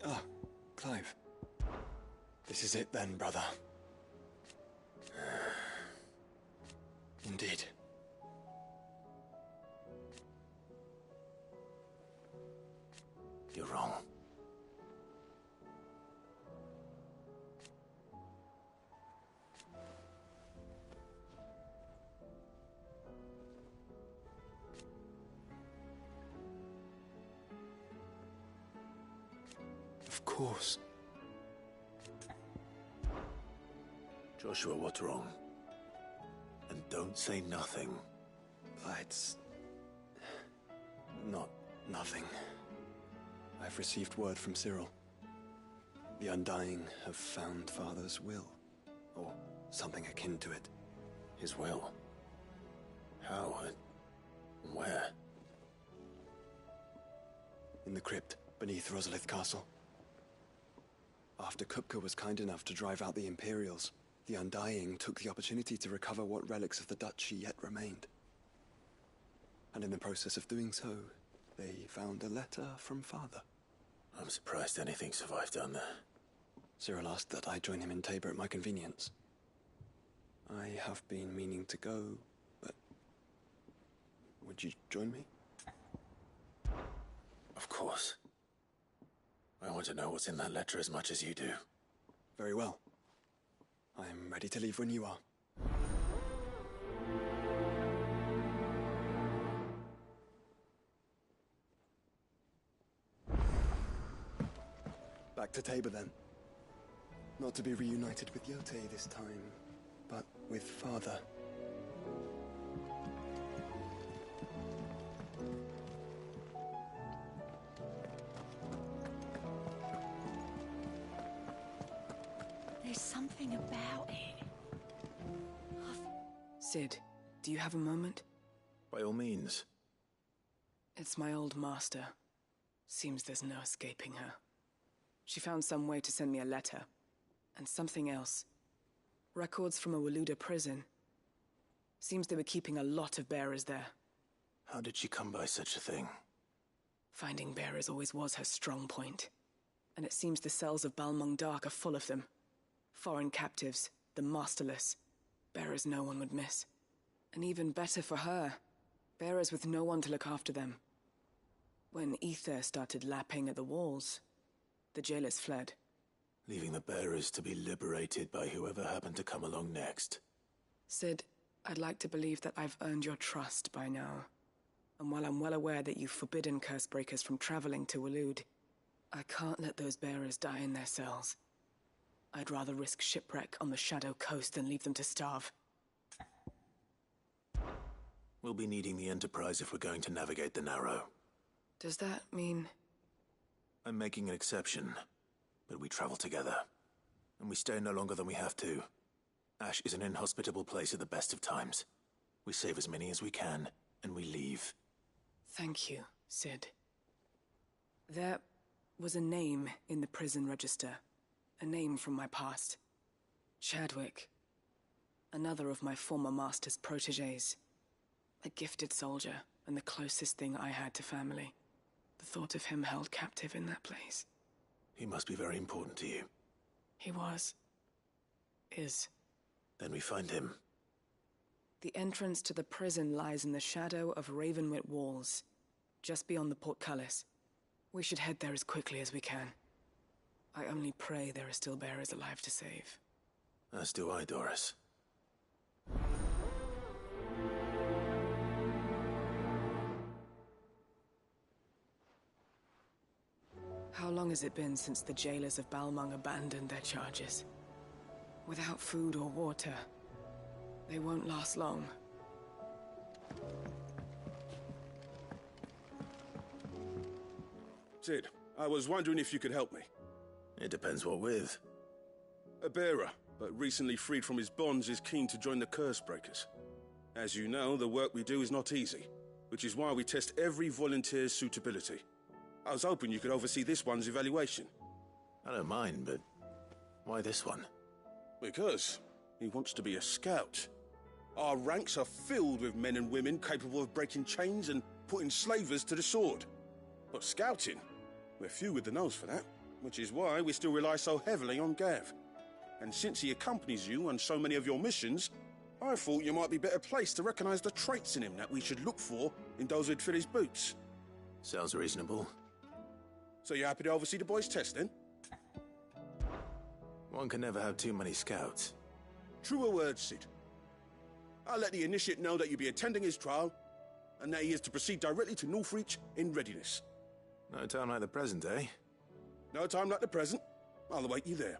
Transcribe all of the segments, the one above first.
Ah, Clive. This is it then, brother. Indeed. You're wrong. Of course. Joshua, what's wrong? And don't say nothing. It's... not nothing. I've received word from Cyril. The Undying have found Father's will, or something akin to it. His will? How? Where? In the crypt, beneath Rosalith Castle. After Kupka was kind enough to drive out the Imperials, the Undying took the opportunity to recover what relics of the Duchy yet remained. And in the process of doing so, they found a letter from Father. I'm surprised anything survived down there. Cyril asked that I join him in Tabor at my convenience. I have been meaning to go, but... would you join me? Of course. I want to know what's in that letter as much as you do. Very well. I am ready to leave when you are. Back to Tabor then. Not to be reunited with Yote this time, but with Father. There's something about it. Sid, do you have a moment? By all means. It's my old master. Seems there's no escaping her. She found some way to send me a letter. And something else. Records from a Waluda prison. Seems they were keeping a lot of bearers there. How did she come by such a thing? Finding bearers always was her strong point. And it seems the cells of Balmung Dark are full of them. Foreign captives, the masterless. Bearers no one would miss. And even better for her, bearers with no one to look after them. When ether started lapping at the walls, the jailers fled. Leaving the bearers to be liberated by whoever happened to come along next. Sid, I'd like to believe that I've earned your trust by now. And while I'm well aware that you've forbidden Cursebreakers from traveling to Waloed, I can't let those bearers die in their cells. I'd rather risk shipwreck on the Shadow Coast than leave them to starve. We'll be needing the Enterprise if we're going to navigate the Narrow. Does that mean... I'm making an exception, but we travel together. And we stay no longer than we have to. Ash is an inhospitable place at the best of times. We save as many as we can, and we leave. Thank you, Sid. There was a name in the prison register. A name from my past. Chadwick. Another of my former master's protégés. A gifted soldier, and the closest thing I had to family. The thought of him held captive in that place. He must be very important to you. He was. Is. Then we find him. The entrance to the prison lies in the shadow of Ravenwit Walls, just beyond the portcullis. We should head there as quickly as we can. I only pray there are still bearers alive to save. As do I, Doris. How long has it been since the jailers of Balmung abandoned their charges? Without food or water, they won't last long. Sid, I was wondering if you could help me. It depends what with. A bearer, but recently freed from his bonds, is keen to join the Cursebreakers. As you know, the work we do is not easy, which is why we test every volunteer's suitability. I was hoping you could oversee this one's evaluation. I don't mind, but why this one? Because he wants to be a scout. Our ranks are filled with men and women capable of breaking chains and putting slavers to the sword. But scouting? We're few with the nose for that. which is why we still rely so heavily on Gav. And since he accompanies you on so many of your missions, I thought you might be better placed to recognize the traits in him that we should look for in those who'd fill his boots. Sounds reasonable. So you're happy to oversee the boys' test, then? One can never have too many scouts. Truer words, Sid. I'll let the initiate know that you'll be attending his trial, and that he is to proceed directly to Northreach in readiness. No time like the present, eh? No time like the present. I'll await you there.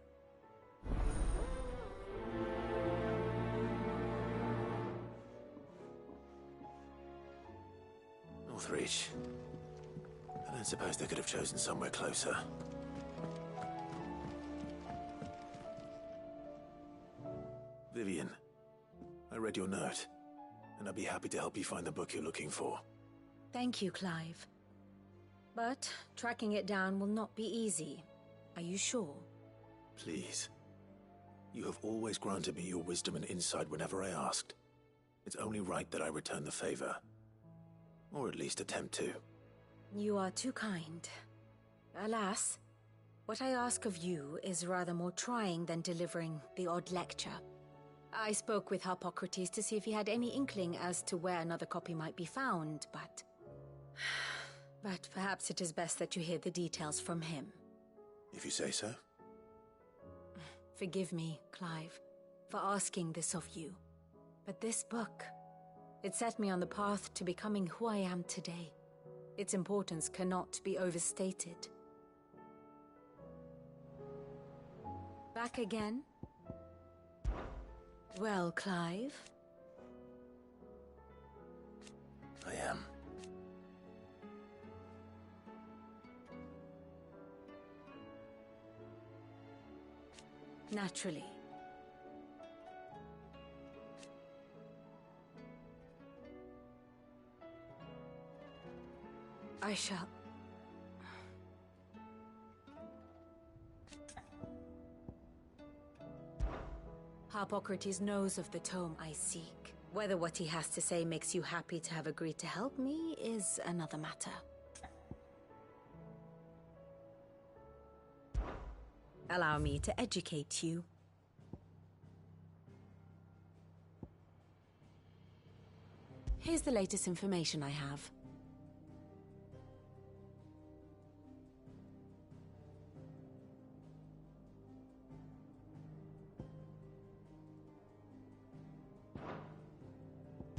Northreach. I don't suppose they could have chosen somewhere closer. Vivian, I read your note, and I'd be happy to help you find the book you're looking for. Thank you, Clive. But tracking it down will not be easy. Are you sure? Please. You have always granted me your wisdom and insight whenever I asked. It's only right that I return the favor. Or at least attempt to. You are too kind. Alas, what I ask of you is rather more trying than delivering the odd lecture. I spoke with Harpocrates to see if he had any inkling as to where another copy might be found, but... But perhaps it is best that you hear the details from him. If you say so. Forgive me, Clive, for asking this of you. But this book, it set me on the path to becoming who I am today. Its importance cannot be overstated. Back again? Well, Clive? I am. Naturally. I shall... Harpocrates knows of the tome I seek. Whether what he has to say makes you happy to have agreed to help me is another matter. Allow me to educate you. Here's the latest information I have.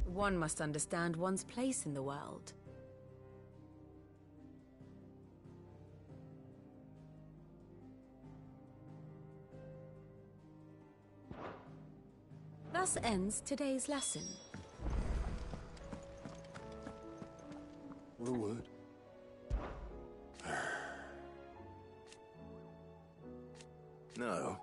One must understand one's place in the world. Thus ends today's lesson. What a word. No.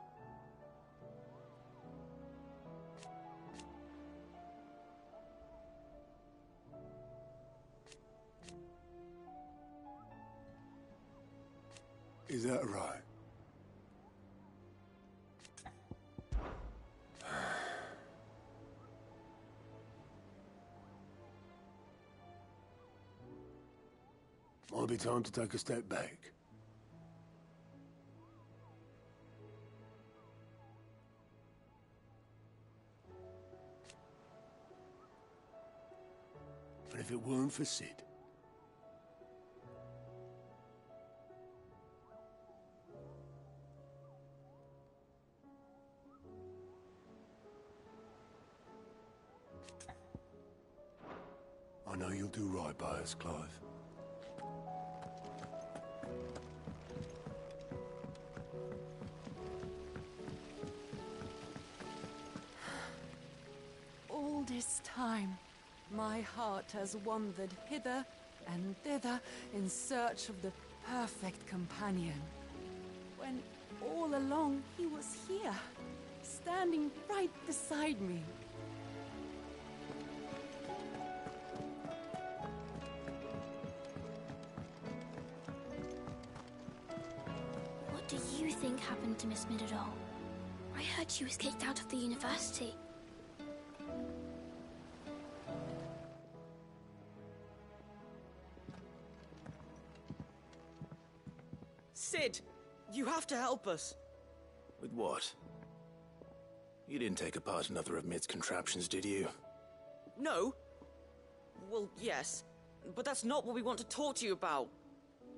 Is that right? Might be time to take a step back. And if it weren't for Sid, I know you'll do right by us, Clive. All this time, my heart has wandered hither and thither in search of the perfect companion. When all along he was here, standing right beside me. What do you think happened to Miss Midadol? I heard she was kicked out of the university. Sid, You have to help us. With what? You didn't take apart another of Mid's contraptions, did you? No. Well, yes. But that's not what we want to talk to you about.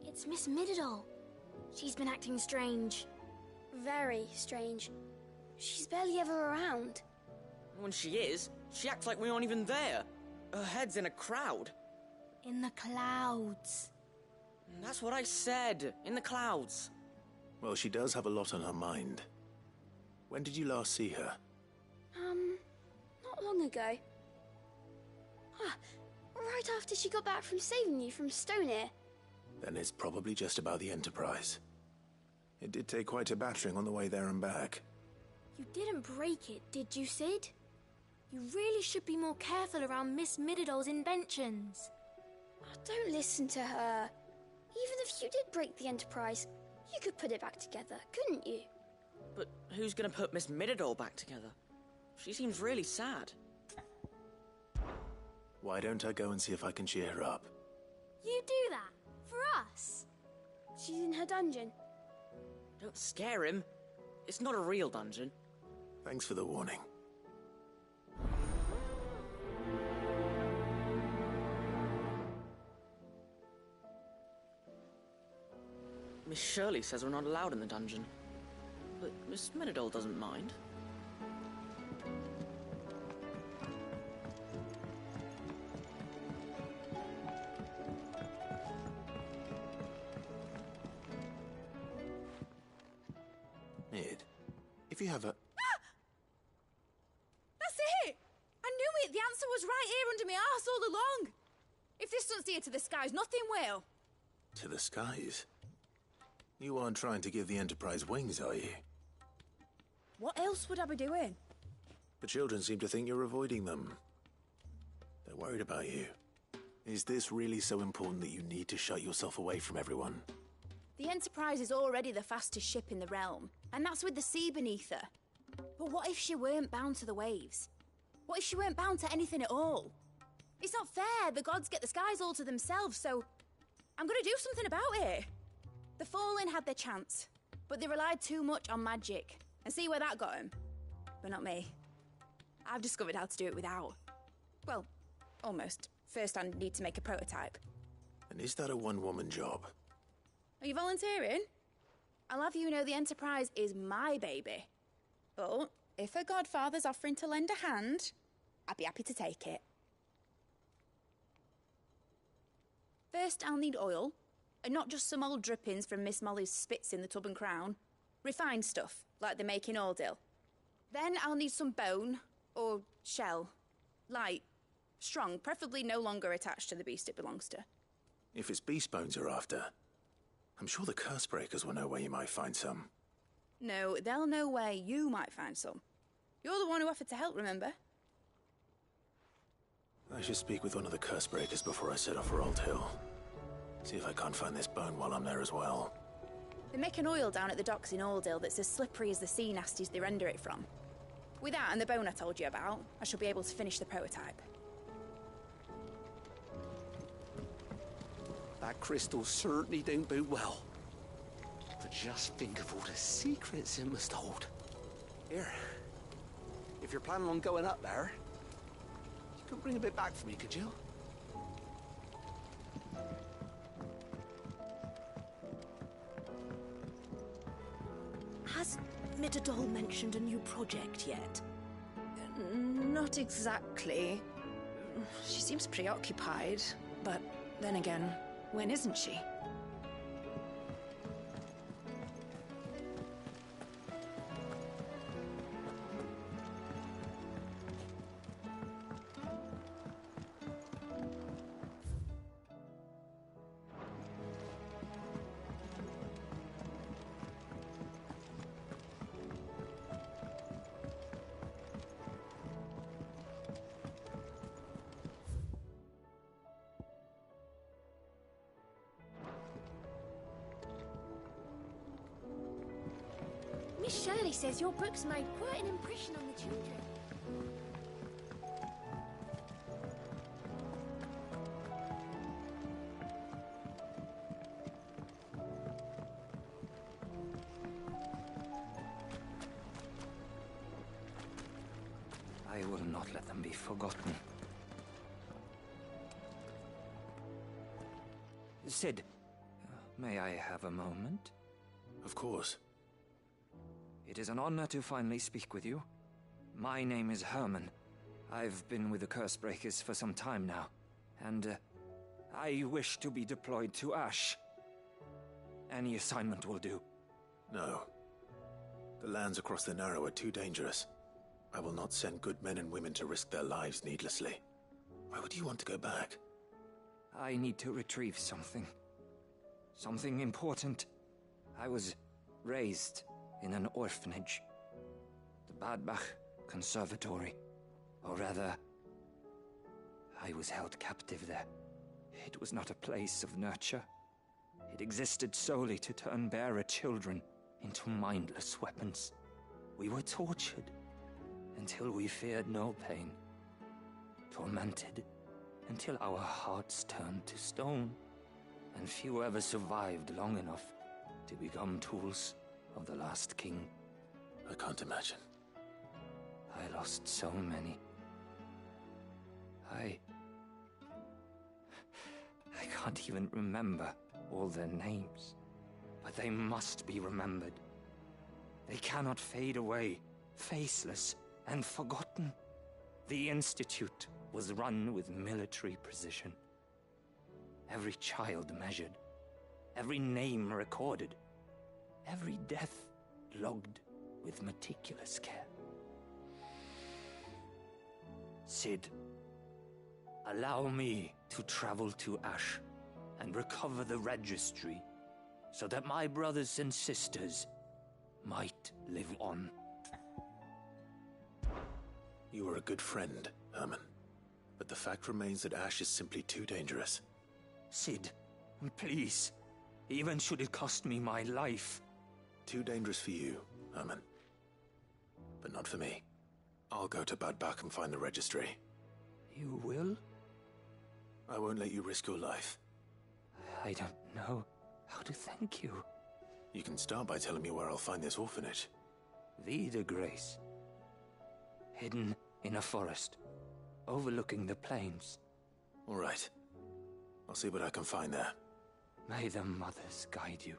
It's Miss Mididol. She's been acting strange. Very strange. She's barely ever around. When she is, she acts like we aren't even there. Her head's in a crowd. In the clouds. That's what I said. In the clouds. Well, she does have a lot on her mind. When did you last see her? Not long ago. Right after she got back from saving you from Stoneir. Then it's probably just about the Enterprise. It did take quite a battering on the way there and back. You didn't break it, did you, Sid? You really should be more careful around Miss Mididol's inventions. Don't listen to her. Even if you did break the Enterprise, you could put it back together, couldn't you? But who's gonna put Miss Mididol back together? She seems really sad. Why don't I go and see if I can cheer her up? You do that? For us? She's in her dungeon. Don't scare him. It's not a real dungeon. Thanks for the warning. Miss Shirley says we're not allowed in the dungeon. But Miss Mididol doesn't mind. Mid, if you have a... That's it! I knew it! The answer was right here under my arse all along! If this doesn't steer to the skies, nothing will! To the skies? You aren't trying to give the Enterprise wings, are you? What else would I be doing? The children seem to think you're avoiding them. They're worried about you. Is this really so important that you need to shut yourself away from everyone? The Enterprise is already the fastest ship in the realm, and that's with the sea beneath her. But what if she weren't bound to the waves? What if she weren't bound to anything at all? It's not fair. The gods get the skies all to themselves, so I'm gonna do something about it. The Fallen had their chance, but they relied too much on magic. And see where that got them? But not me. I've discovered how to do it without. Well, almost. First, I need to make a prototype. And is that a one-woman job? Are you volunteering? I'll have you know the Enterprise is my baby. But if a godfather's offering to lend a hand, I'd be happy to take it. First, I'll need oil. And not just some old drippings from Miss Molly's spits in the Tub and Crown. Refined stuff, like they make in Ordil. Then I'll need some bone, or shell. Light, strong, preferably no longer attached to the beast it belongs to. If it's beast bones you're after, I'm sure the Cursebreakers will know where you might find some. No, they'll know where you might find some. You're the one who offered to help, remember? I should speak with one of the Cursebreakers before I set off for Old Hill. See if I can't find this bone while I'm there as well. They make an oil down at the docks in Aldale that's as slippery as the sea nasties they render it from. With that and the bone I told you about, I shall be able to finish the prototype. That crystal certainly don't bode well. But just think of all the secrets it must hold. Here, if you're planning on going up there, you could bring a bit back for me, could you? Has Mididol mentioned a new project yet? Not exactly. She seems preoccupied, but then again, when isn't she? Miss Shirley says your books made quite an impression on the children. not let them be forgotten. Sid, may I have a moment? Of course. It is an honor to finally speak with you. My name is Herman. I've been with the Cursebreakers for some time now, and I wish to be deployed to Ash. Any assignment will do. No. The lands across the Narrow are too dangerous. I will not send good men and women to risk their lives needlessly. Why would you want to go back? I need to retrieve something. Something important. I was raised in an orphanage. The Badbach Conservatory. Or rather, I was held captive there. It was not a place of nurture. It existed solely to turn bearer children into mindless weapons. We were tortured until we feared no pain. Tormented until our hearts turned to stone. And few ever survived long enough to become tools of the last king. I can't imagine. I lost so many. I can't even remember all their names. But they must be remembered. They cannot fade away, faceless and forgotten. The Institute was run with military precision. Every child measured, every name recorded, every death logged with meticulous care. Sid, allow me to travel to Ash and recover the registry so that my brothers and sisters might live on. You were a good friend, Herman. But the fact remains that Ash is simply too dangerous. Sid, please. Even should it cost me my life. Too dangerous for you, Herman. But not for me. I'll go to Bad Bach and find the registry. You will? I won't let you risk your life. I don't know how to thank you. You can start by telling me where I'll find this orphanage. Vida Grace. Hidden in a forest, overlooking the plains. All right. I'll see what I can find there. May the mothers guide you.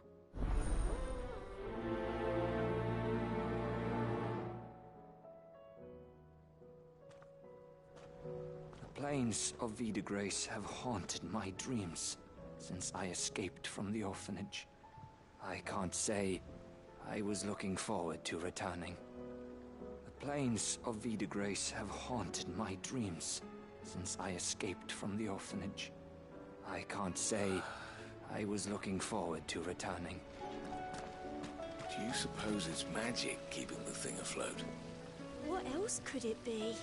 The plains of Vida Grace have haunted my dreams since I escaped from the orphanage. I can't say I was looking forward to returning. The plains of Vida Grace have haunted my dreams since I escaped from the orphanage. I can't say I was looking forward to returning. Do you suppose it's magic keeping the thing afloat? What else could it be?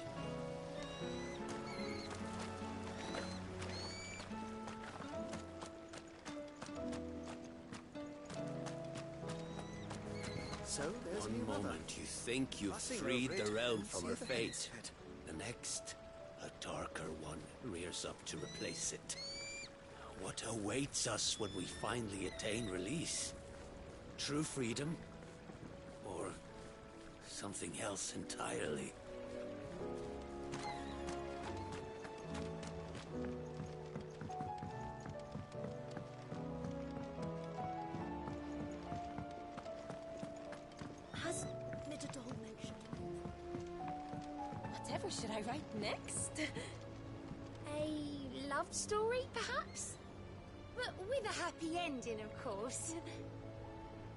So there's One moment you think you've freed the realm from her fate. The next, a darker one rears up to replace it. What awaits us when we finally attain release? True freedom? Or something else entirely? Has Midadol mentioned? Whatever should I write next? A love story, perhaps? But with a happy ending, of course.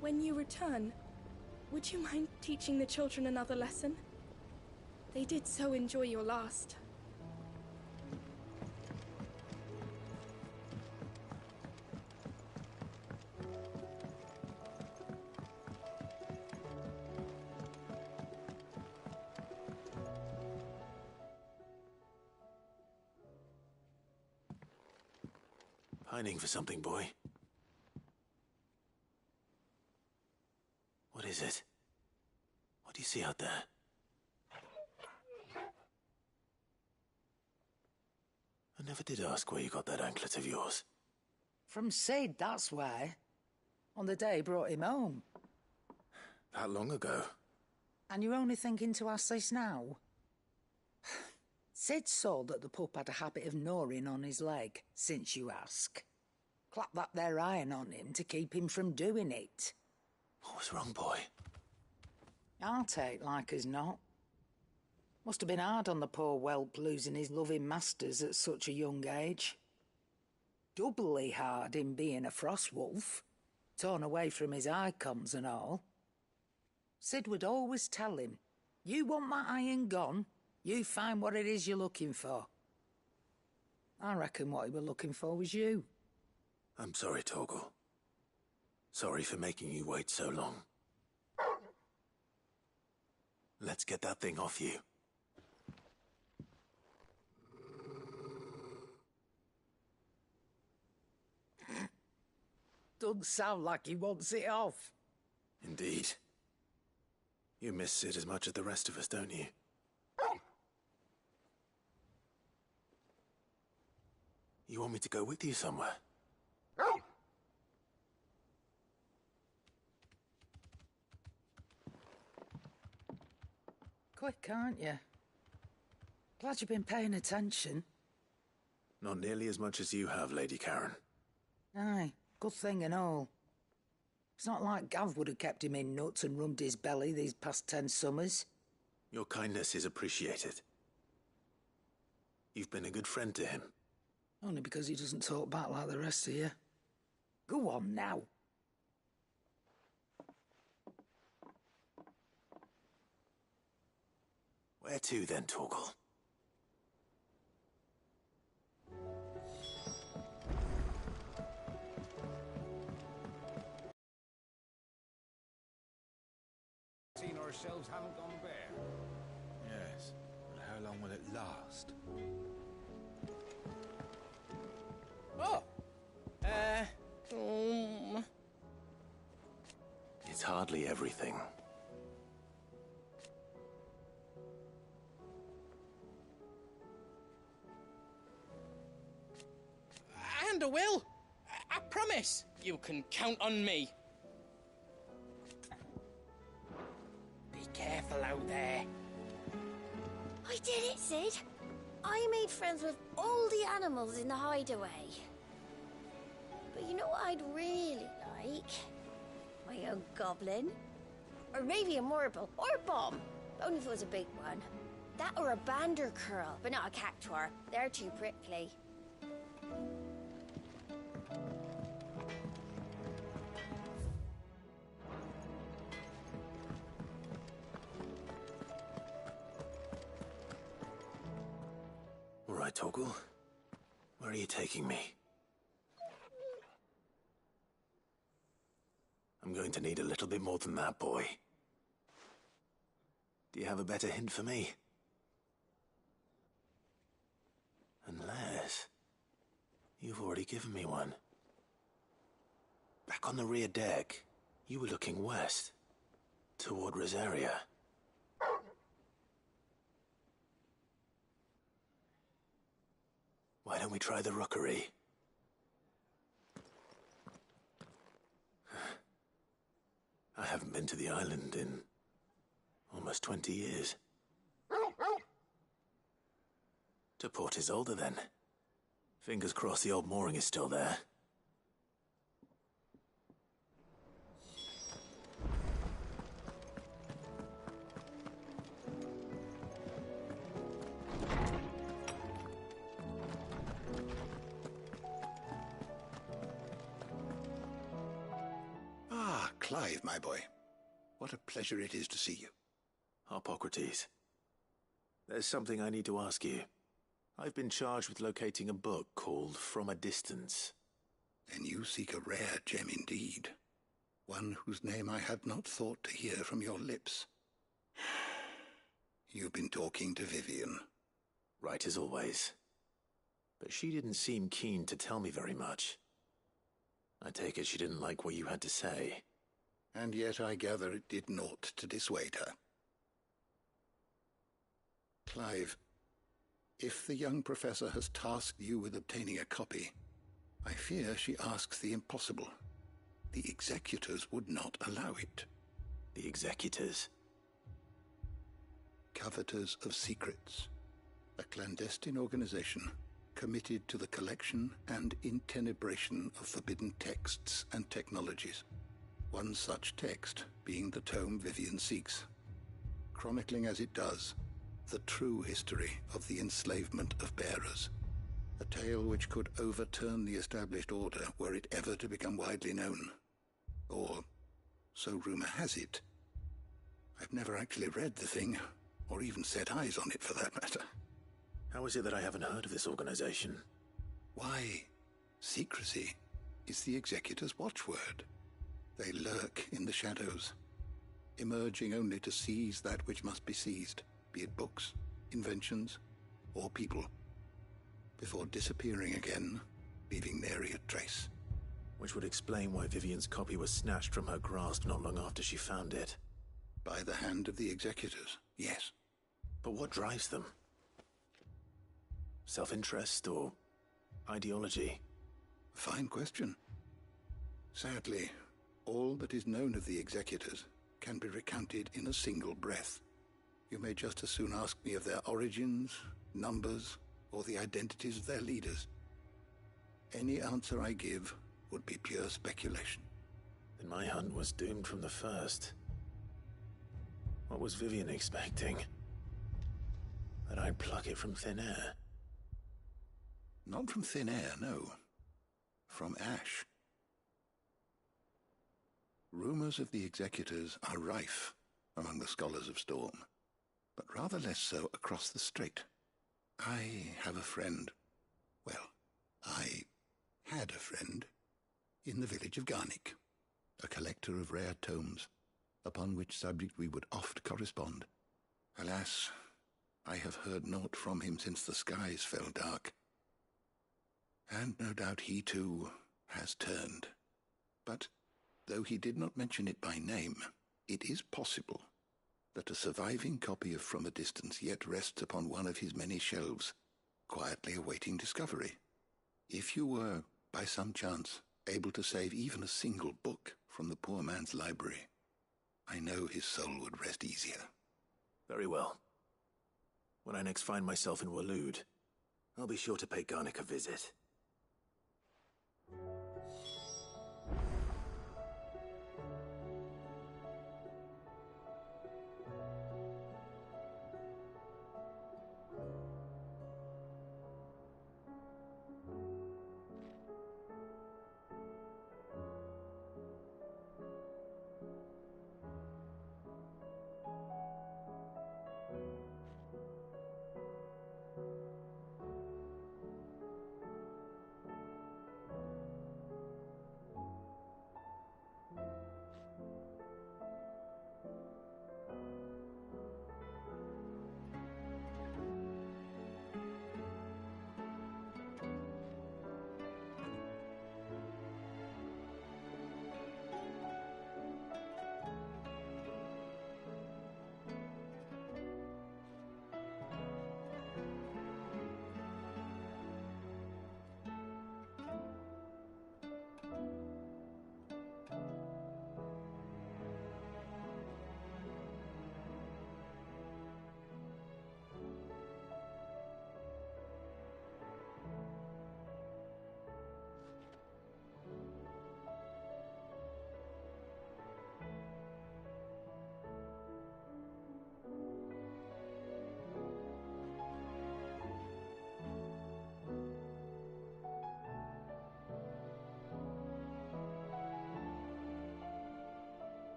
When you return, would you mind teaching the children another lesson? They did so enjoy your last. Pining for something, boy. What is it? What do you see out there? I never did ask where you got that anklet of yours. From Sid, that's why. On the day he brought him home. That long ago? And you're only thinking to ask this now? Sid saw that the pup had a habit of gnawing on his leg, since you ask. Clap that there iron on him to keep him from doing it. What was wrong, boy? I'll take like as not. Must have been hard on the poor whelp losing his loving masters at such a young age. Doubly hard in being a frost wolf, torn away from his icons and all. Sid would always tell him, "You want my iron gone? You find what it is you're looking for." I reckon what he were looking for was you. I'm sorry, Torgal. Sorry for making you wait so long. Let's get that thing off you. Doesn't sound like he wants it off. Indeed. You miss Sid as much as the rest of us, don't you? You want me to go with you somewhere? Quick, aren't you? Glad you've been paying attention. Not nearly as much as you have, Lady Karen. Aye, good thing and all. It's not like Gav would have kept him in nuts and rubbed his belly these past 10 summers. Your kindness is appreciated. You've been a good friend to him. Only because he doesn't talk back like the rest of you. Go on now. Where to then, Torgal? Seen ourselves haven't gone bare. Yes, but how long will it last? Oh! It's hardly everything. And I will. I promise. You can count on me. Be careful out there. I did it, Sid. I made friends with all the animals in the hideaway. But you know what I'd really like? My own goblin. Or maybe a marble. Or a bomb. Only if it was a big one. That or a bander curl, but not a cactuar. They're too prickly. All right, Torgal. Where are you taking me? I'm going to need a little bit more than that, boy. Do you have a better hint for me? Unless... you've already given me one. Back on the rear deck, you were looking west, toward Rosaria. Why don't we try the rookery? I haven't been to the island in almost 20 years. To Port Isolde, then. Fingers crossed the old mooring is still there. Clive, my boy. What a pleasure it is to see you. Hippocrates. There's something I need to ask you. I've been charged with locating a book called From a Distance. Then you seek a rare gem indeed. One whose name I had not thought to hear from your lips. You've been talking to Vivian. Right as always. But she didn't seem keen to tell me very much. I take it she didn't like what you had to say. And yet I gather it did naught to dissuade her. Clive, if the young professor has tasked you with obtaining a copy, I fear she asks the impossible. The executors would not allow it. The executors? Coveters of secrets. A clandestine organization committed to the collection and intenebration of forbidden texts and technologies. One such text being the tome Vivian seeks, chronicling as it does the true history of the enslavement of bearers. A tale which could overturn the established order were it ever to become widely known. Or, so rumor has it. I've never actually read the thing, or even set eyes on it for that matter. How is it that I haven't heard of this organization? Why, secrecy is the Executor's watchword. They lurk in the shadows, emerging only to seize that which must be seized, be it books, inventions, or people, before disappearing again, leaving nary a trace. Which would explain why Vivian's copy was snatched from her grasp not long after she found it. By the hand of the Executors, yes. But what drives them? Self-interest or ideology? Fine question. Sadly, all that is known of the Executors can be recounted in a single breath. You may just as soon ask me of their origins, numbers, or the identities of their leaders. Any answer I give would be pure speculation. Then my hunt was doomed from the first. What was Vivian expecting? That I'd pluck it from thin air? Not from thin air, no. From ash. Rumors of the Executors are rife among the scholars of Storm, but rather less so across the Strait. I have a friend. Well, I had a friend in the village of Garnick, a collector of rare tomes, upon which subject we would oft correspond. Alas, I have heard naught from him since the skies fell dark. And no doubt he, too, has turned. But, though he did not mention it by name, it is possible that a surviving copy of From a Distance yet rests upon one of his many shelves, quietly awaiting discovery. If you were, by some chance, able to save even a single book from the poor man's library, I know his soul would rest easier. Very well. When I next find myself in Waloed, I'll be sure to pay Garnick a visit.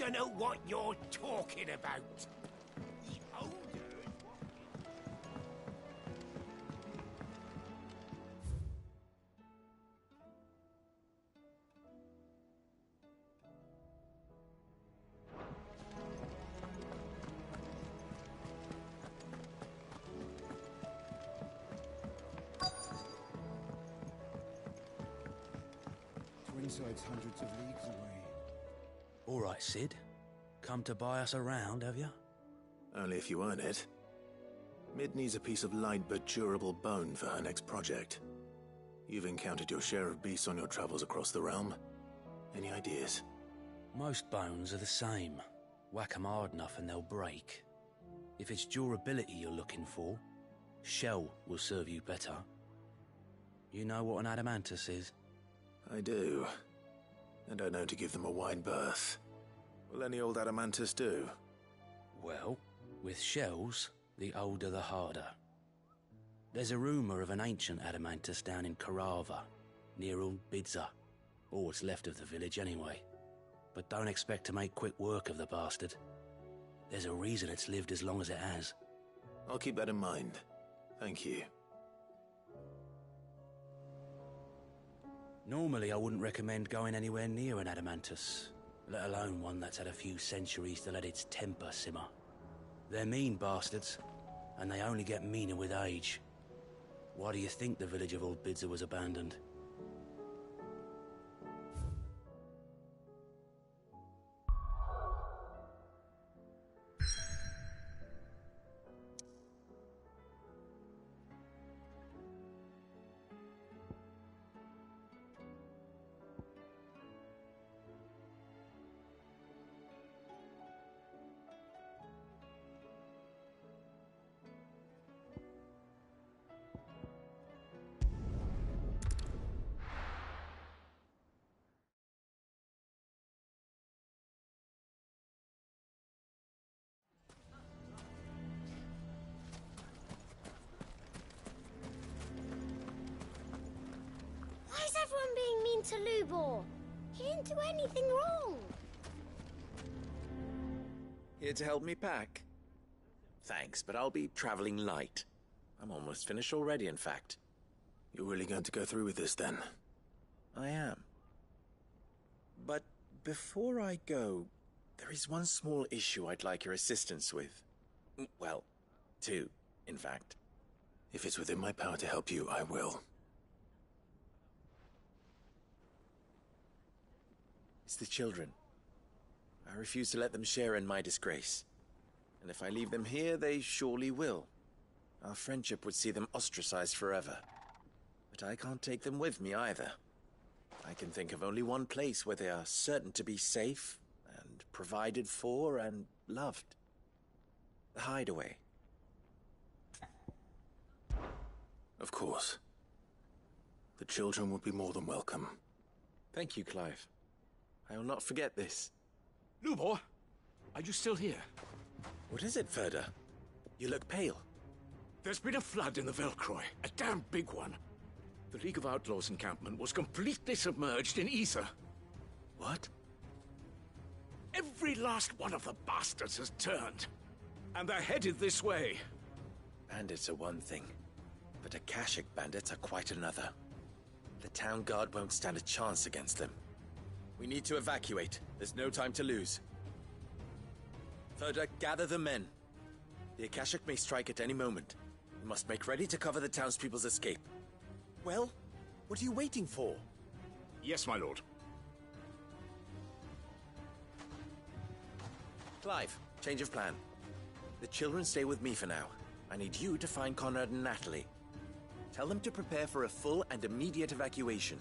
dunno what you're talking about. The odor... Twinside's hundreds of leagues away. All right, Sid. Come to buy us around, have you? Only if you earn it. Mid needs a piece of light but durable bone for her next project. You've encountered your share of beasts on your travels across the realm. Any ideas? Most bones are the same. Whack 'em hard enough and they'll break. If it's durability you're looking for, shell will serve you better. You know what an adamantus is? I do. And I know to give them a wide berth. Will any old adamantus do? Well, with shells, the older the harder. There's a rumour of an ancient adamantus down in Karava, near Bidza, or what's left of the village anyway. But don't expect to make quick work of the bastard. There's a reason it's lived as long as it has. I'll keep that in mind. Thank you. Normally I wouldn't recommend going anywhere near an adamantus, let alone one that's had a few centuries to let its temper simmer. They're mean bastards, and they only get meaner with age. Why do you think the village of Old Bidza was abandoned? Why is everyone being mean to Lubor? He didn't do anything wrong. Here to help me pack? Thanks, but I'll be traveling light. I'm almost finished already, in fact. You're really going to go through with this, then? I am. But before I go, there is one small issue I'd like your assistance with. Well, two, in fact. If it's within my power to help you, I will. It's the children. I refuse to let them share in my disgrace. And if I leave them here, they surely will. Our friendship would see them ostracized forever. But I can't take them with me either. I can think of only one place where they are certain to be safe, and provided for, and loved. The Hideaway. Of course. The children would be more than welcome. Thank you, Clive. I will not forget this. Lubor, are you still here? What is it, Ferda? You look pale. There's been a flood in the Velcroy, a damn big one. The League of Outlaws encampment was completely submerged in ether. What? Every last one of the bastards has turned, and they're headed this way. Bandits are one thing, but Akashic bandits are quite another. The town guard won't stand a chance against them. We need to evacuate. There's no time to lose. Ferda, gather the men. The Akashic may strike at any moment. We must make ready to cover the townspeople's escape. Well, what are you waiting for? Yes, my lord. Clive, change of plan. The children stay with me for now. I need you to find Conrad and Natalie. Tell them to prepare for a full and immediate evacuation.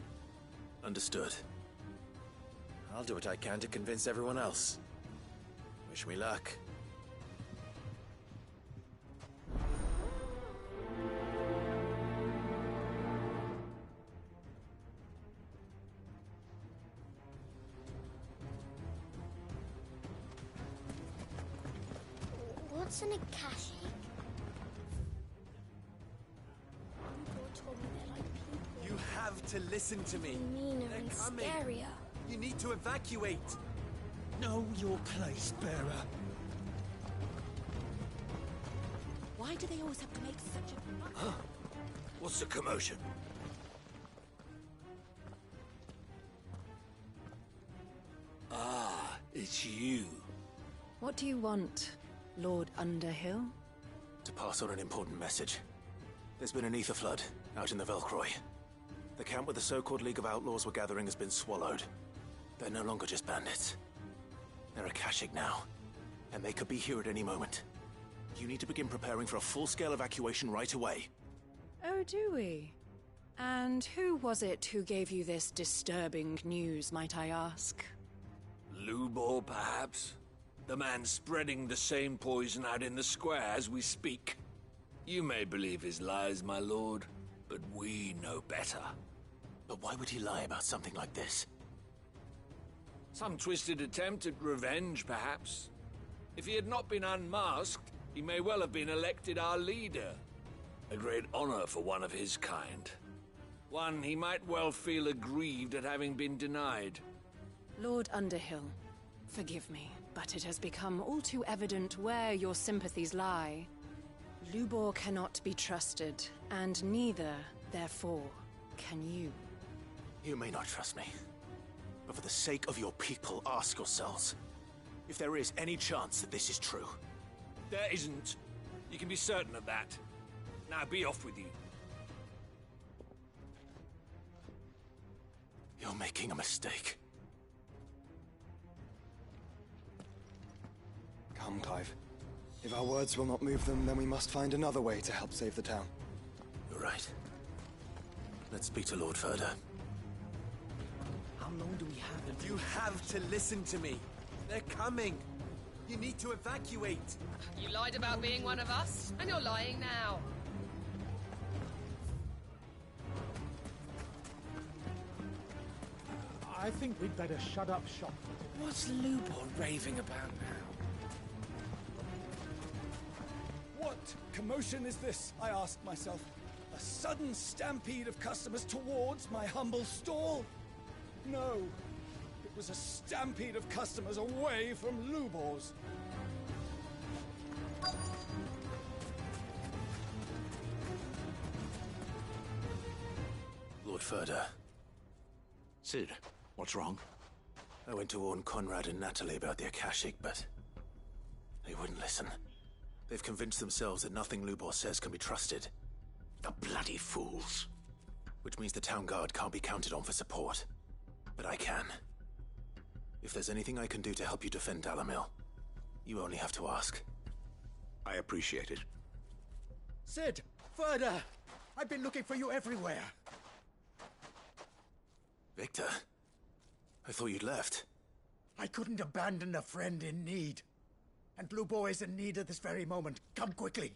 Understood. I'll do what I can to convince everyone else. Wish me luck. What's an Akashic? Lubor told me they're like people. You have to listen to me. Meaner They're and coming. scarier. You need to evacuate. Know your place, bearer. Why do they always have to make such a... Huh? What's the commotion? Ah, it's you. What do you want, Lord Underhill? To pass on an important message. There's been an ether flood out in the Velcroy. The camp where the so-called League of Outlaws were gathering has been swallowed. They're no longer just bandits. They're Akashic now, and they could be here at any moment. You need to begin preparing for a full-scale evacuation right away. Oh, do we? And who was it who gave you this disturbing news, might I ask? Lubor, perhaps? The man spreading the same poison out in the square as we speak. You may believe his lies, my lord, but we know better. But why would he lie about something like this? Some twisted attempt at revenge, perhaps. If he had not been unmasked, he may well have been elected our leader. A great honor for one of his kind. One he might well feel aggrieved at having been denied. Lord Underhill, forgive me, but it has become all too evident where your sympathies lie. Lubor cannot be trusted, and neither, therefore, can you. You may not trust me, but for the sake of your people, ask yourselves if there is any chance that this is true. There isn't. You can be certain of that. Now be off with you. You're making a mistake. Come, Clive. If our words will not move them, then we must find another way to help save the town. You're right. Let's speak to Lord Furder. How long do we have? You have to listen to me. They're coming. You need to evacuate. You lied about being one of us, and you're lying now. I think we'd better shut up shop. What's Lubor raving about now? What commotion is this, I ask myself? A sudden stampede of customers towards my humble stall? No, it was a stampede of customers away from Lubor's. Lord Furder. Sid, what's wrong? I went to warn Conrad and Natalie about the Akashic, but they wouldn't listen. They've convinced themselves that nothing Lubor says can be trusted. The bloody fools. Which means the town guard can't be counted on for support. But I can. If there's anything I can do to help you defend Dalamil, you only have to ask. I appreciate it. Sid! Further! I've been looking for you everywhere. Victor? I thought you'd left. I couldn't abandon a friend in need. And Lubor is in need at this very moment. Come quickly.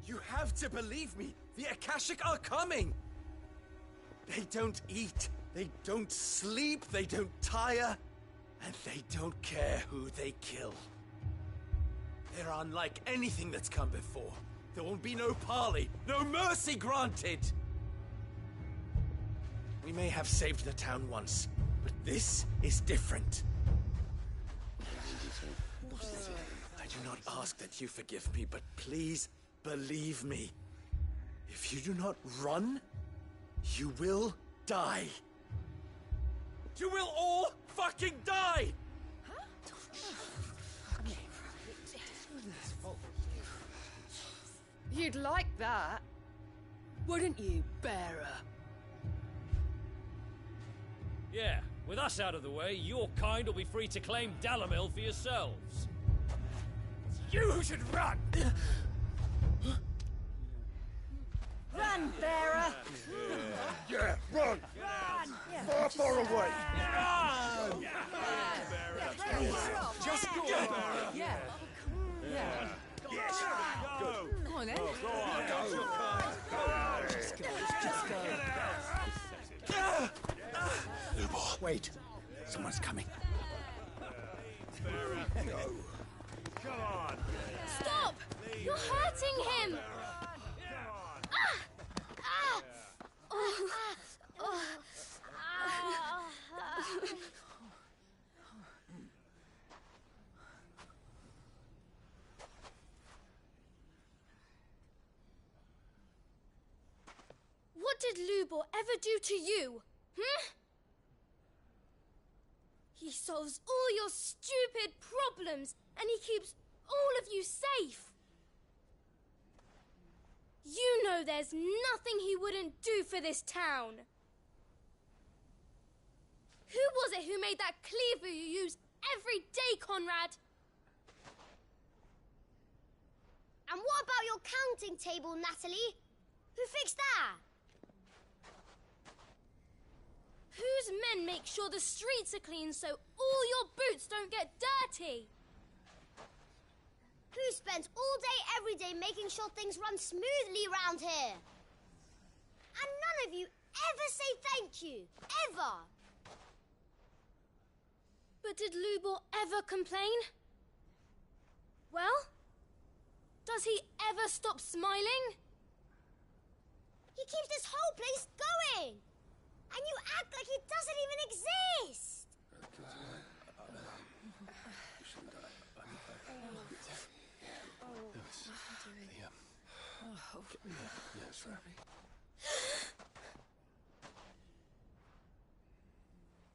You have to believe me. The Akashic are coming. They don't eat. They don't sleep. They don't tire. And they don't care who they kill. They're unlike anything that's come before. There won't be no parley, no mercy granted! We may have saved the town once, but this is different. I do not ask that you forgive me, but please believe me. If you do not run, you will die. You will all fucking die! You'd like that, wouldn't you, bearer? Yeah, with us out of the way, your kind will be free to claim Dalamil for yourselves. You should run! Run, bearer! Yeah, run! Run! Far away! Run! Just go, bearer! Yeah. Yeah. Yes! Go! Come on, then. Go on! Just go. Lubor. Wait. Someone's coming. Come on! Stop! You're hurting him! Ah! Ah! Oh. Oh. What did Lubor ever do to you? He solves all your stupid problems, and he keeps all of you safe. You know there's nothing he wouldn't do for this town. Who was it who made that cleaver you use every day, Conrad? And what about your counting table, Natalie? Who fixed that? Whose men make sure the streets are clean so all your boots don't get dirty? Who spends all day every day making sure things run smoothly round here? And none of you ever say thank you. Ever. But did Lubor ever complain? Well, does he ever stop smiling? He keeps this whole place going. And you act like it doesn't even exist.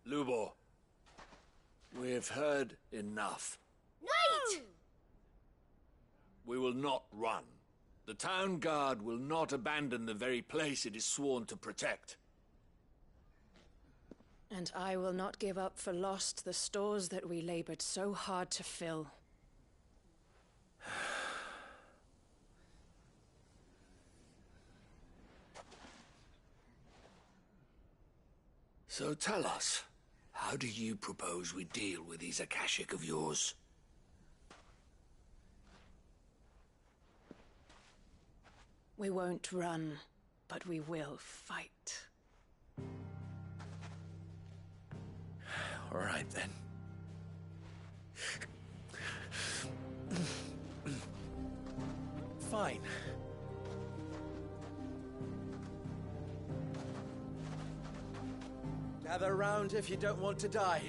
Lubor, we've heard enough. Wait! We will not run. The town guard will not abandon the very place it is sworn to protect. And I will not give up for lost the stores that we labored so hard to fill. So tell us, how do you propose we deal with these Akashic of yours? We won't run, but we will fight. All right, then. Fine. Gather round if you don't want to die.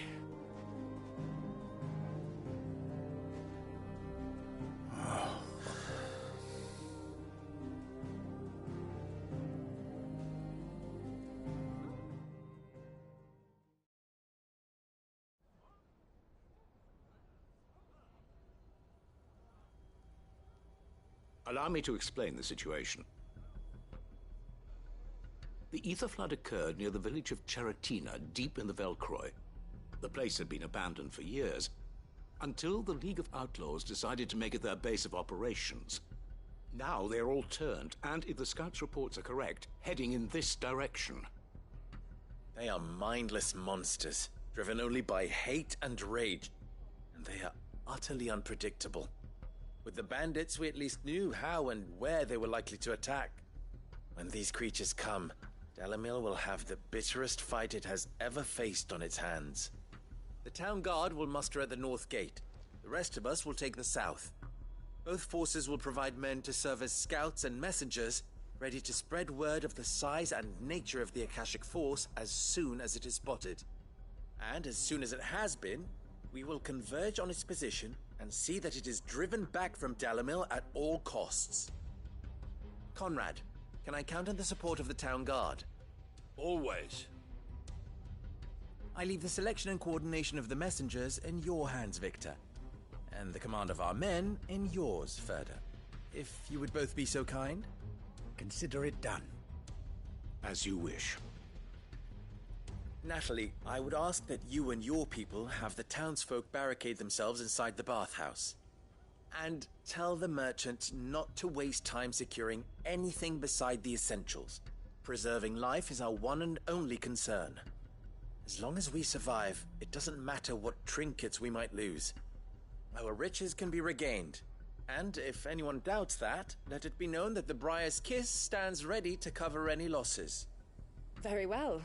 Allow me to explain the situation. The ether flood occurred near the village of Cheratina, deep in the Velcroy. The place had been abandoned for years, until the League of Outlaws decided to make it their base of operations. Now they're all turned, and if the scouts' reports are correct, heading in this direction. They are mindless monsters, driven only by hate and rage, and they are utterly unpredictable. With the bandits, we at least knew how and where they were likely to attack. When these creatures come, Dalamil will have the bitterest fight it has ever faced on its hands. The town guard will muster at the north gate. The rest of us will take the south. Both forces will provide men to serve as scouts and messengers, ready to spread word of the size and nature of the Akashic force as soon as it is spotted. And as soon as it has been, we will converge on its position and see that it is driven back from Dalamil at all costs. Conrad, can I count on the support of the town guard? Always. I leave the selection and coordination of the messengers in your hands, Victor. And the command of our men in yours, Ferda. If you would both be so kind. Consider it done. As you wish. Natalie, I would ask that you and your people have the townsfolk barricade themselves inside the bathhouse. And tell the merchant not to waste time securing anything beside the essentials. Preserving life is our one and only concern. As long as we survive, it doesn't matter what trinkets we might lose. Our riches can be regained. And if anyone doubts that, let it be known that the Briar's Kiss stands ready to cover any losses. Very well.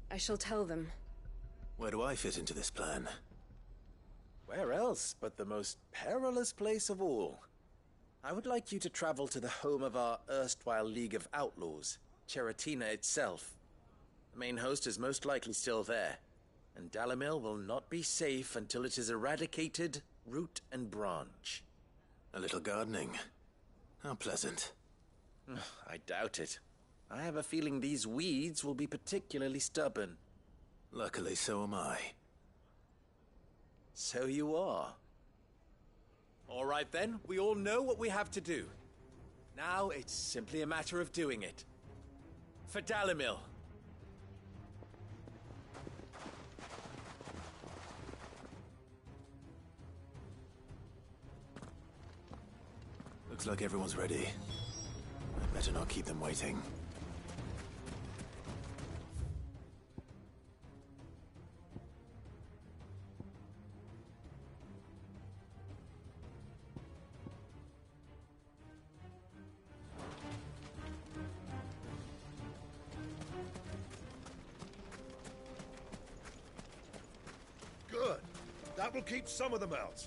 I shall tell them. Where do I fit into this plan? Where else but the most perilous place of all? I would like you to travel to the home of our erstwhile League of Outlaws, Cheratina itself. The main host is most likely still there, and Dalamil will not be safe until it is eradicated, root and branch. A little gardening. How pleasant. I doubt it. I have a feeling these weeds will be particularly stubborn. Luckily, so am I. So you are. All right then, we all know what we have to do. Now it's simply a matter of doing it. For Dalamil. Looks like everyone's ready. I'd better not keep them waiting. Good. That will keep some of them out.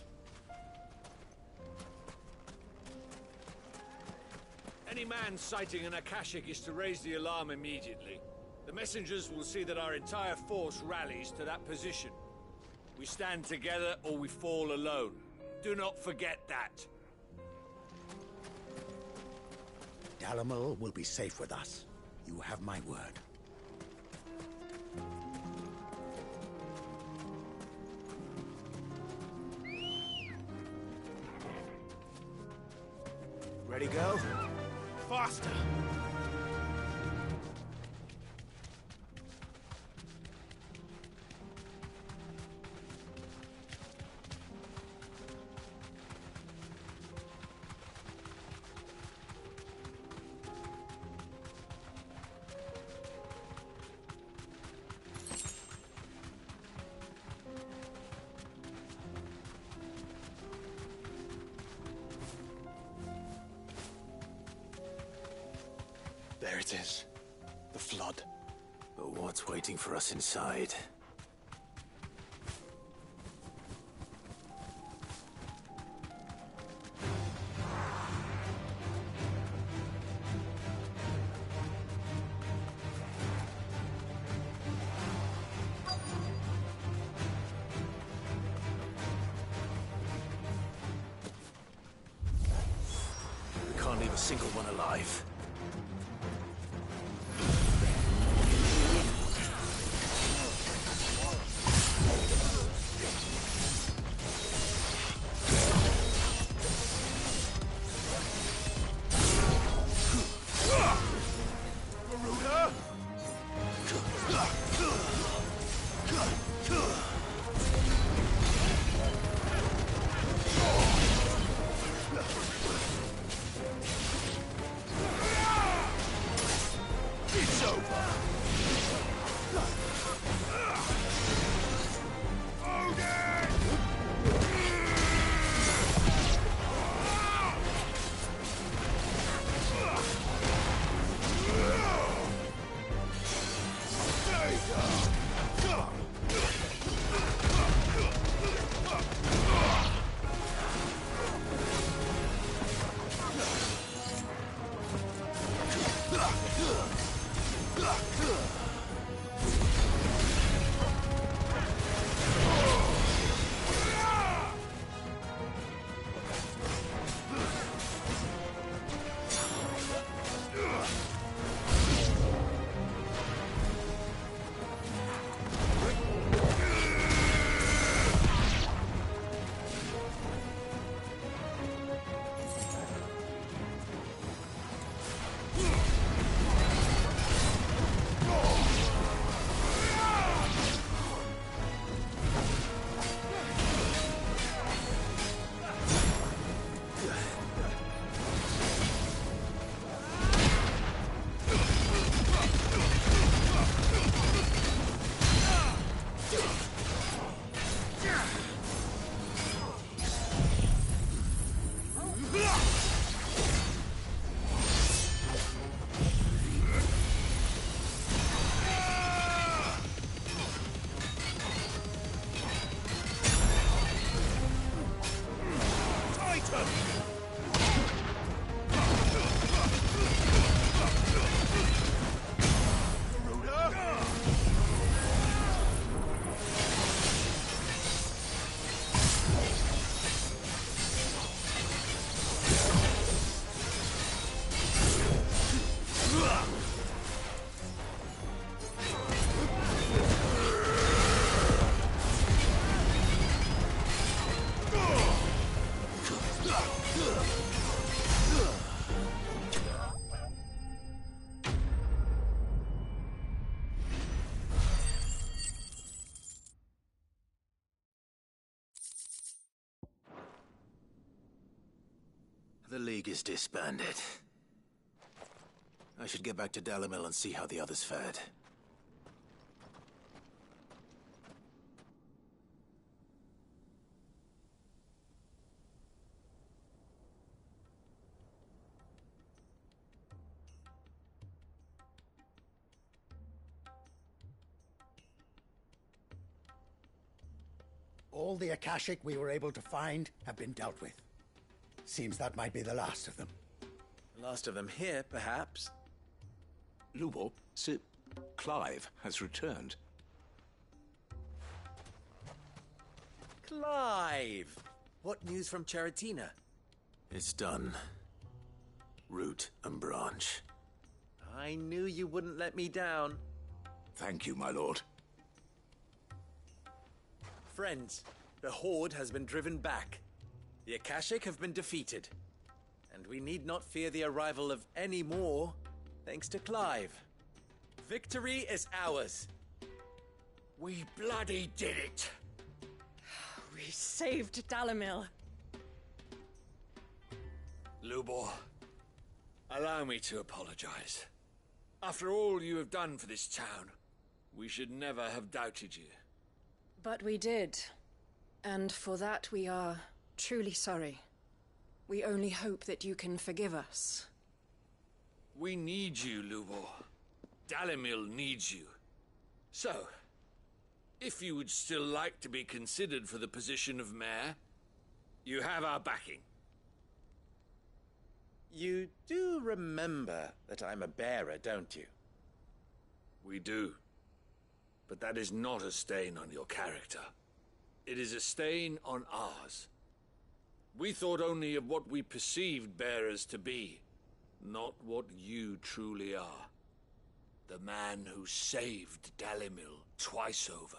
Any man sighting an Akashic is to raise the alarm immediately. The messengers will see that our entire force rallies to that position. We stand together or we fall alone. Do not forget that. Dalamil will be safe with us. You have my word. Ready, go? Faster! There it is. The flood. But what's waiting for us inside? We can't leave a single one alive. It's over! The League is disbanded. I should get back to Dalimil and see how the others fared. All the Akashic we were able to find have been dealt with. Seems that might be the last of them. The last of them here, perhaps. Lubo, Sir Clive has returned. Clive! What news from Charatina? It's done. Root and branch. I knew you wouldn't let me down. Thank you, my lord. Friends, the Horde has been driven back. The Akashic have been defeated. And we need not fear the arrival of any more, thanks to Clive. Victory is ours. We bloody did it! We saved Dalimil. Lubor, allow me to apologize. After all you have done for this town, we should never have doubted you. But we did. And for that we are truly sorry. We only hope that you can forgive us. We need you, Lubor. Dalimil needs you. So, if you would still like to be considered for the position of mayor, you have our backing. You do remember that I'm a bearer, don't you? We do. But that is not a stain on your character. It is a stain on ours. We thought only of what we perceived bearers to be, not what you truly are. The man who saved Dalimil twice over.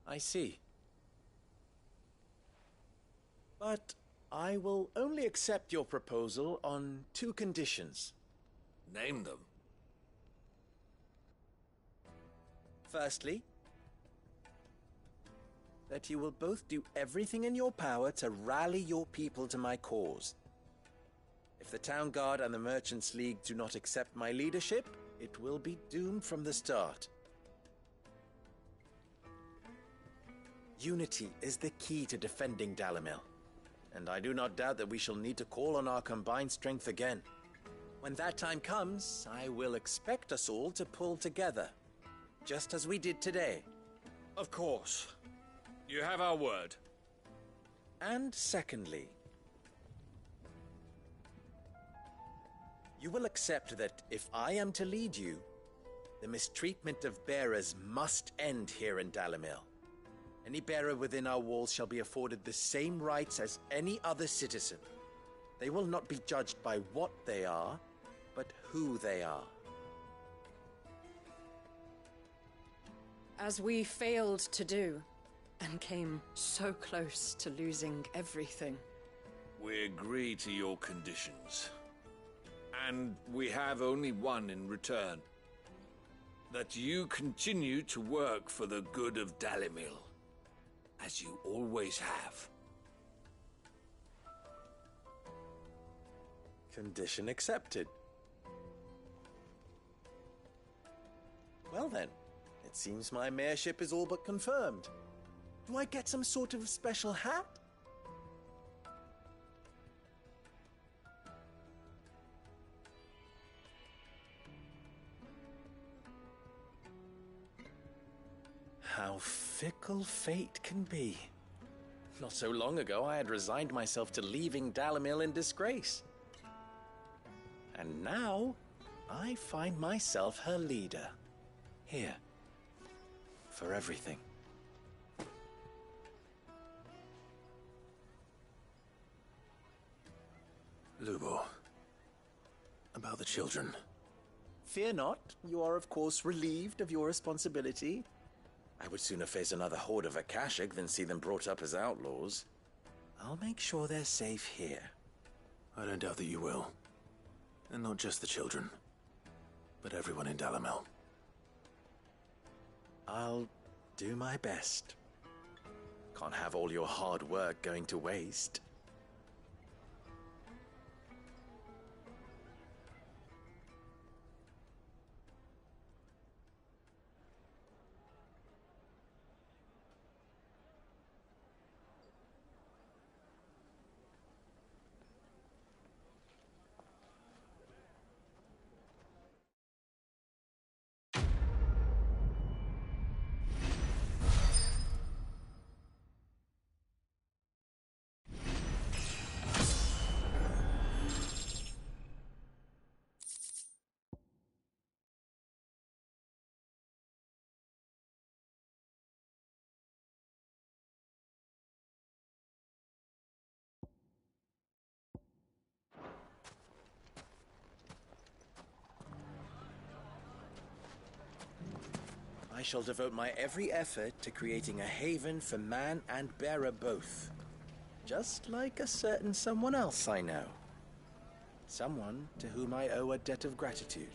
I see. But I will only accept your proposal on 2 conditions. Name them. Firstly, that you will both do everything in your power to rally your people to my cause. If the Town Guard and the Merchants League do not accept my leadership, it will be doomed from the start. Unity is the key to defending Dalimil, and I do not doubt that we shall need to call on our combined strength again. When that time comes, I will expect us all to pull together, just as we did today. Of course. You have our word. And secondly, you will accept that if I am to lead you, the mistreatment of bearers must end here in Dalimil. Any bearer within our walls shall be afforded the same rights as any other citizen. They will not be judged by what they are, but who they are. As we failed to do, and came so close to losing everything. We agree to your conditions. And we have only one in return. That you continue to work for the good of Dalimil, as you always have. Condition accepted. Well then, it seems my mayorship is all but confirmed. Do I get some sort of special hat? How fickle fate can be. Not so long ago, I had resigned myself to leaving Dalimil in disgrace. And now, I find myself her leader. Here. For everything. Lubo, about the children. Fear not, you are of course relieved of your responsibility. I would sooner face another horde of Akashic than see them brought up as outlaws. I'll make sure they're safe here. I don't doubt that you will. And not just the children, but everyone in Dalimil. I'll do my best. Can't have all your hard work going to waste. I shall devote my every effort to creating a haven for man and bearer both. Just like a certain someone else I know. Someone to whom I owe a debt of gratitude.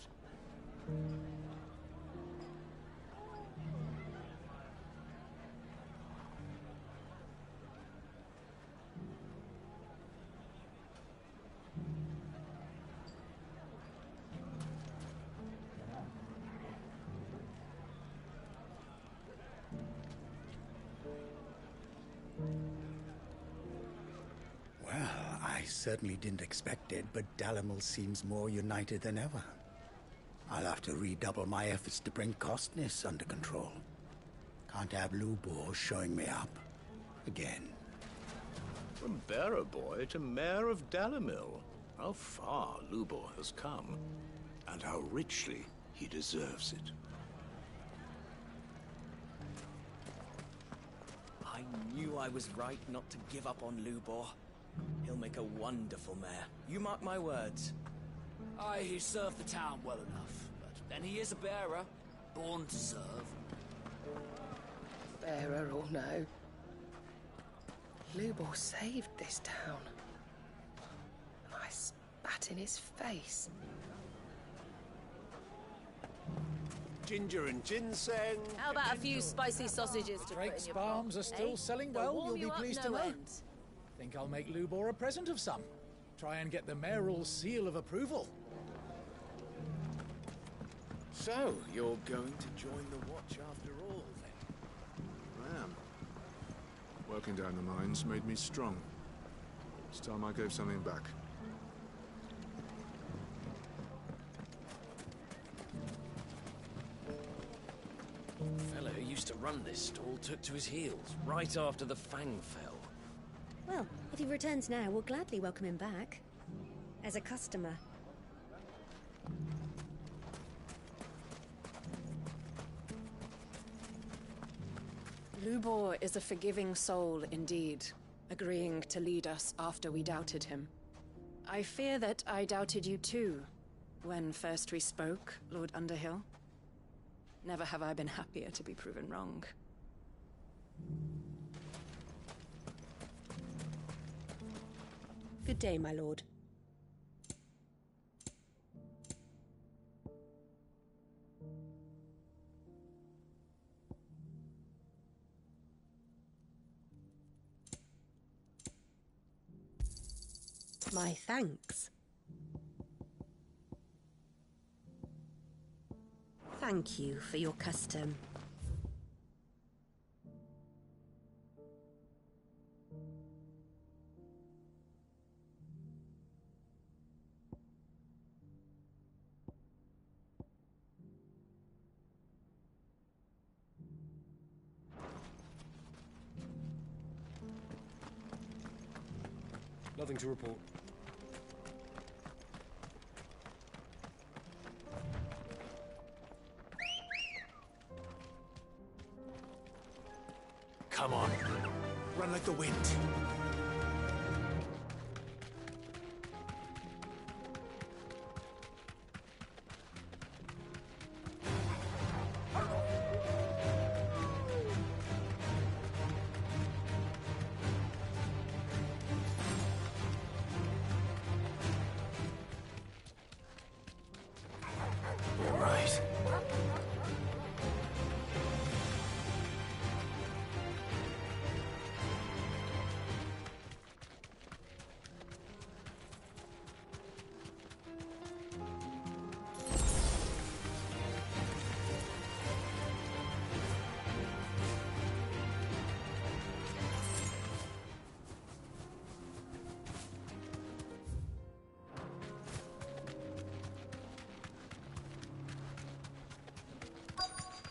Well, I certainly didn't expect it, but Dalimil seems more united than ever. I'll have to redouble my efforts to bring Costness under control. Can't have Lubor showing me up again. From bearer boy to mayor of Dalimil, how far Lubor has come, and how richly he deserves it. I knew I was right not to give up on Lubor. He'll make a wonderful mayor. You mark my words. Aye, he served the town well enough, but then he is a bearer, born to serve. Bearer or no, Lubor saved this town. And I spat in his face. Ginger and ginseng. How about a few spicy sausages to put in Drake's your Farms pot, are still eh? selling They'll well, warm you'll be you up pleased no to know. end. Think I'll make Lubor a present of some. Try and get the mayoral seal of approval. So, you're going to join the Watch after all, then? I am. Working down the mines made me strong. It's time I gave something back. The fellow who used to run this stall took to his heels right after the Fang fell. Well, if he returns now, we'll gladly welcome him back. As a customer. Lubor is a forgiving soul indeed, agreeing to lead us after we doubted him. I fear that I doubted you too, when first we spoke, Lord Underhill. Never have I been happier to be proven wrong. Good day, my lord. My thanks. Thank you for your custom. Nothing to report. Come on. Run like the wind. You're right.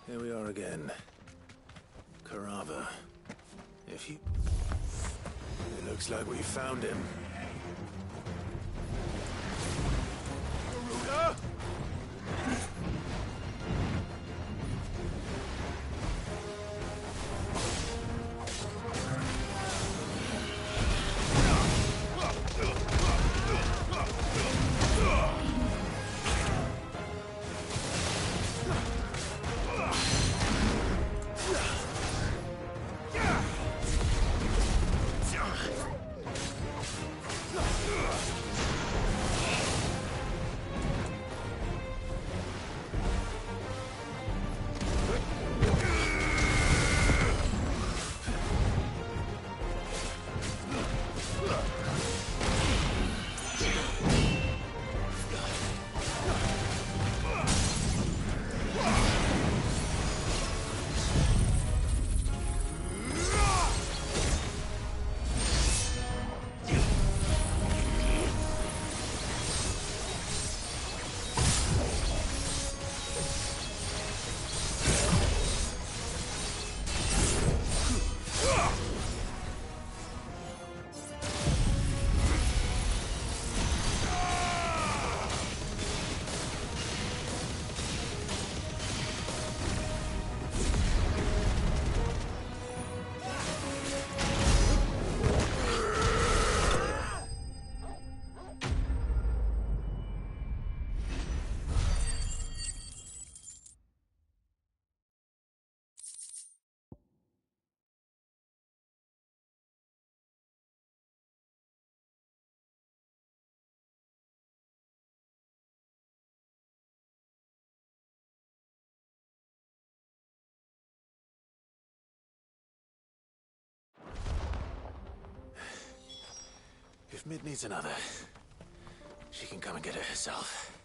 Here we are again. Carava. If you... It looks like we found him. Garuda! If Mid needs another, she can come and get it herself.